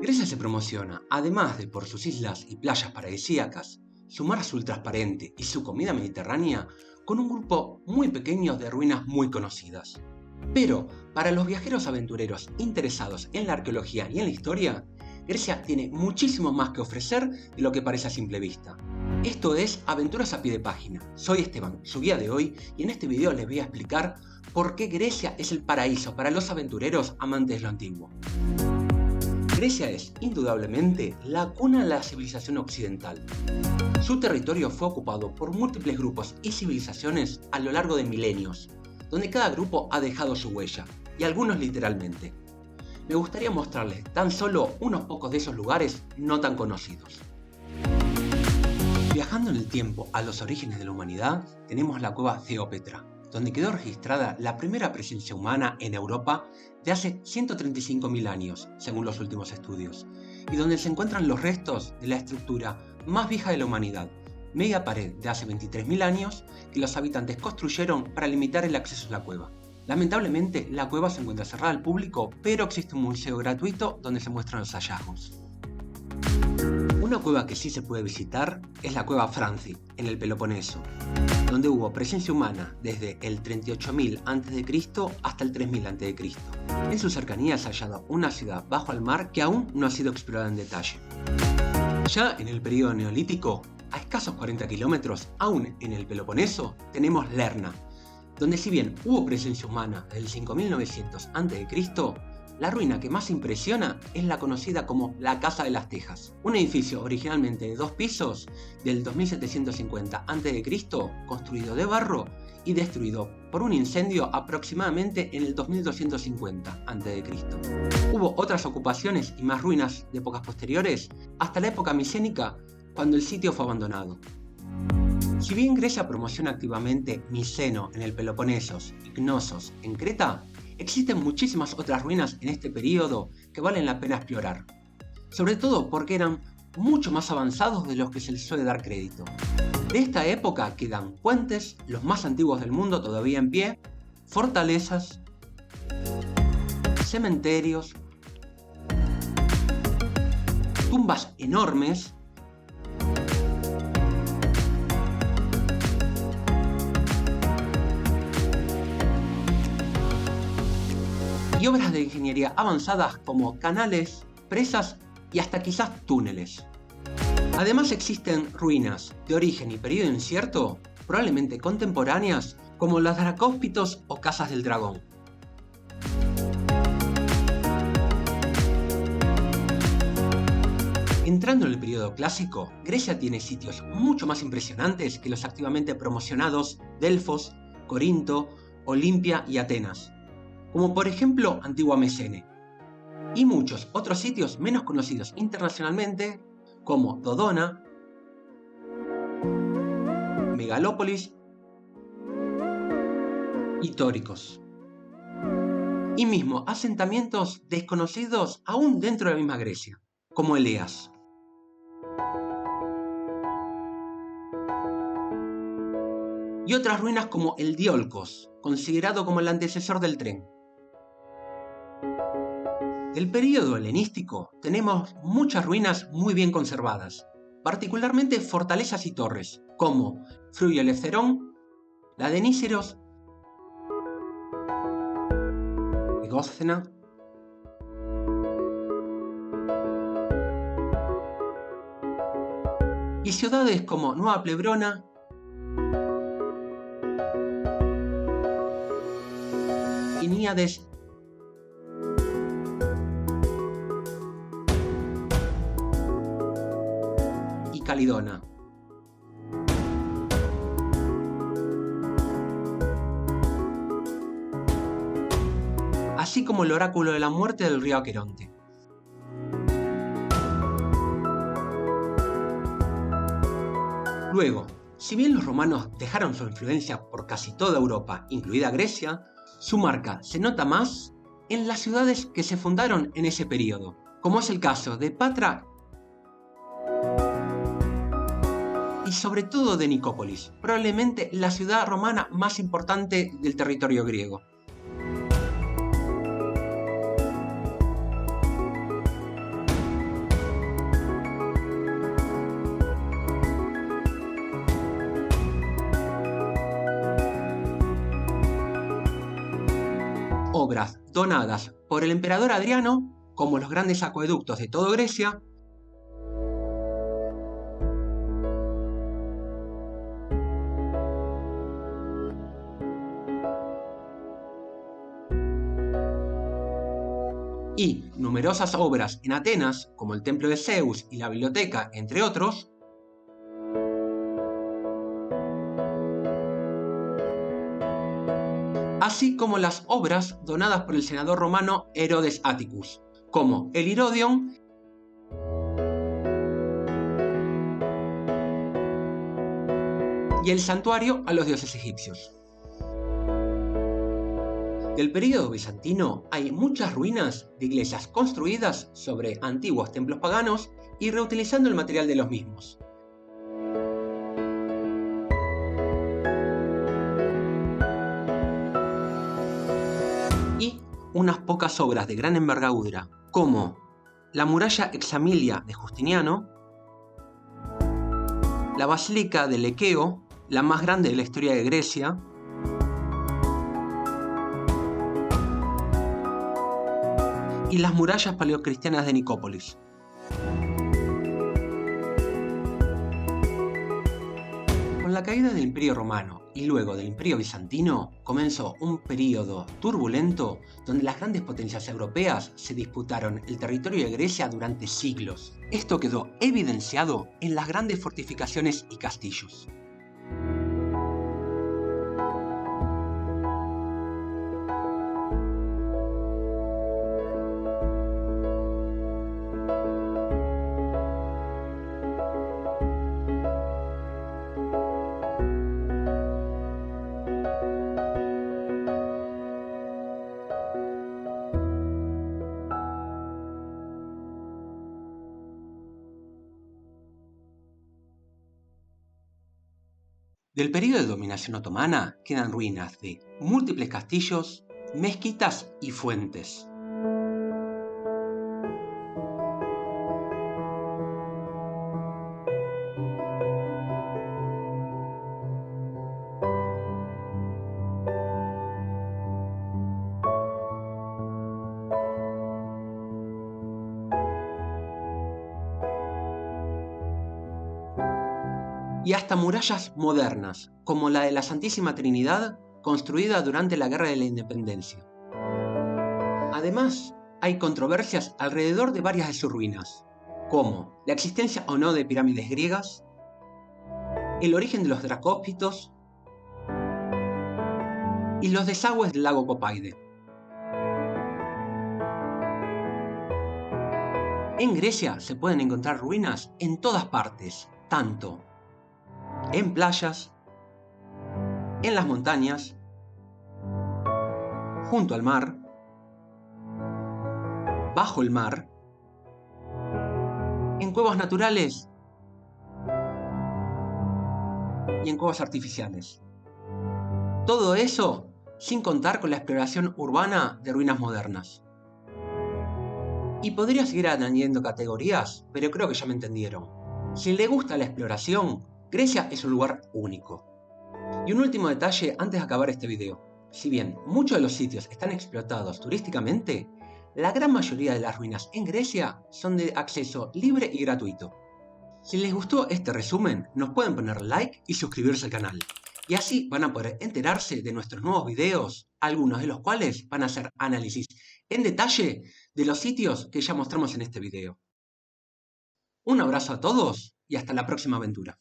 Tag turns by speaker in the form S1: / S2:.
S1: Grecia se promociona, además de por sus islas y playas paradisíacas, su mar azul transparente y su comida mediterránea, con un grupo muy pequeño de ruinas muy conocidas. Pero, para los viajeros aventureros interesados en la arqueología y en la historia, Grecia tiene muchísimo más que ofrecer de lo que parece a simple vista. Esto es Aventuras a Pie de Página. Soy Esteban, su guía de hoy, y en este video les voy a explicar por qué Grecia es el paraíso para los aventureros amantes de lo antiguo. Grecia es, indudablemente, la cuna de la civilización occidental. Su territorio fue ocupado por múltiples grupos y civilizaciones a lo largo de milenios, donde cada grupo ha dejado su huella, y algunos literalmente. Me gustaría mostrarles tan solo unos pocos de esos lugares no tan conocidos. Viajando en el tiempo a los orígenes de la humanidad, tenemos la cueva Theopetra, donde quedó registrada la primera presencia humana en Europa de hace 135.000 años, según los últimos estudios, y donde se encuentran los restos de la estructura más vieja de la humanidad, media pared de hace 23.000 años que los habitantes construyeron para limitar el acceso a la cueva. Lamentablemente, la cueva se encuentra cerrada al público, pero existe un museo gratuito donde se muestran los hallazgos. Una cueva que sí se puede visitar es la cueva Franci, en el Peloponeso, donde hubo presencia humana desde el 38.000 a.C. hasta el 3.000 a.C. En sus cercanías se ha hallado una ciudad bajo el mar que aún no ha sido explorada en detalle. Ya en el periodo neolítico, a escasos 40 kilómetros, aún en el Peloponeso, tenemos Lerna, donde si bien hubo presencia humana desde el 5900 a.C., la ruina que más impresiona es la conocida como la Casa de las Tejas, un edificio originalmente de 2 pisos del 2750 a.C., construido de barro y destruido por un incendio aproximadamente en el 2250 a.C. Hubo otras ocupaciones y más ruinas de épocas posteriores hasta la época micénica, cuando el sitio fue abandonado. Si bien Grecia promociona activamente Miceno en el Peloponeso y Knossos en Creta, existen muchísimas otras ruinas en este periodo que valen la pena explorar, sobre todo porque eran mucho más avanzados de los que se les suele dar crédito. De esta época quedan puentes, los más antiguos del mundo todavía en pie, fortalezas, cementerios, tumbas enormes, y obras de ingeniería avanzadas como canales, presas y hasta quizás túneles. Además existen ruinas de origen y periodo incierto, probablemente contemporáneas, como las dracóspitos o casas del dragón. Entrando en el periodo clásico, Grecia tiene sitios mucho más impresionantes que los activamente promocionados Delfos, Corinto, Olimpia y Atenas, como por ejemplo Antigua Mesene, y muchos otros sitios menos conocidos internacionalmente como Dodona, Megalópolis y Tóricos, y mismo asentamientos desconocidos aún dentro de la misma Grecia, como Eleas. Y otras ruinas como el Diolkos, considerado como el antecesor del tren. Del periodo helenístico tenemos muchas ruinas muy bien conservadas, particularmente fortalezas y torres, como Fruyo Elefcerón, la de Níceros, Egóscena, y ciudades como Nueva Plebrona, Iníades y Calidona. Así como el oráculo de la muerte del río Aqueronte. Luego, si bien los romanos dejaron su influencia por casi toda Europa, incluida Grecia, su marca se nota más en las ciudades que se fundaron en ese periodo, como es el caso de Patra y sobre todo de Nicópolis, probablemente la ciudad romana más importante del territorio griego. donadas por el emperador Adriano, como los grandes acueductos de toda Grecia, y numerosas obras en Atenas, como el Templo de Zeus y la Biblioteca, entre otros, así como las obras donadas por el senador romano Herodes Atticus, como el Hirodion y el santuario a los dioses egipcios. Del período bizantino hay muchas ruinas de iglesias construidas sobre antiguos templos paganos y reutilizando el material de los mismos. Y unas pocas obras de gran envergadura, como la muralla Examilia de Justiniano, la basílica de Lequeo, la más grande de la historia de Grecia, y las murallas paleocristianas de Nicópolis. Con la caída del Imperio Romano y luego del Imperio Bizantino, comenzó un período turbulento donde las grandes potencias europeas se disputaron el territorio de Grecia durante siglos. Esto quedó evidenciado en las grandes fortificaciones y castillos. Del período de dominación otomana quedan ruinas de múltiples castillos, mezquitas y fuentes. Y hasta murallas modernas, como la de la Santísima Trinidad, construida durante la Guerra de la Independencia. Además, hay controversias alrededor de varias de sus ruinas, como la existencia o no de pirámides griegas, el origen de los dracóspitos y los desagües del lago Copaide. En Grecia se pueden encontrar ruinas en todas partes, tanto en playas, en las montañas, junto al mar, bajo el mar, en cuevas naturales y en cuevas artificiales. Todo eso sin contar con la exploración urbana de ruinas modernas. Y podría seguir añadiendo categorías, pero creo que ya me entendieron. Si le gusta la exploración, Grecia es un lugar único. Y un último detalle antes de acabar este video. Si bien muchos de los sitios están explotados turísticamente, la gran mayoría de las ruinas en Grecia son de acceso libre y gratuito. Si les gustó este resumen, nos pueden poner like y suscribirse al canal. Y así van a poder enterarse de nuestros nuevos videos, algunos de los cuales van a ser análisis en detalle de los sitios que ya mostramos en este video. Un abrazo a todos y hasta la próxima aventura.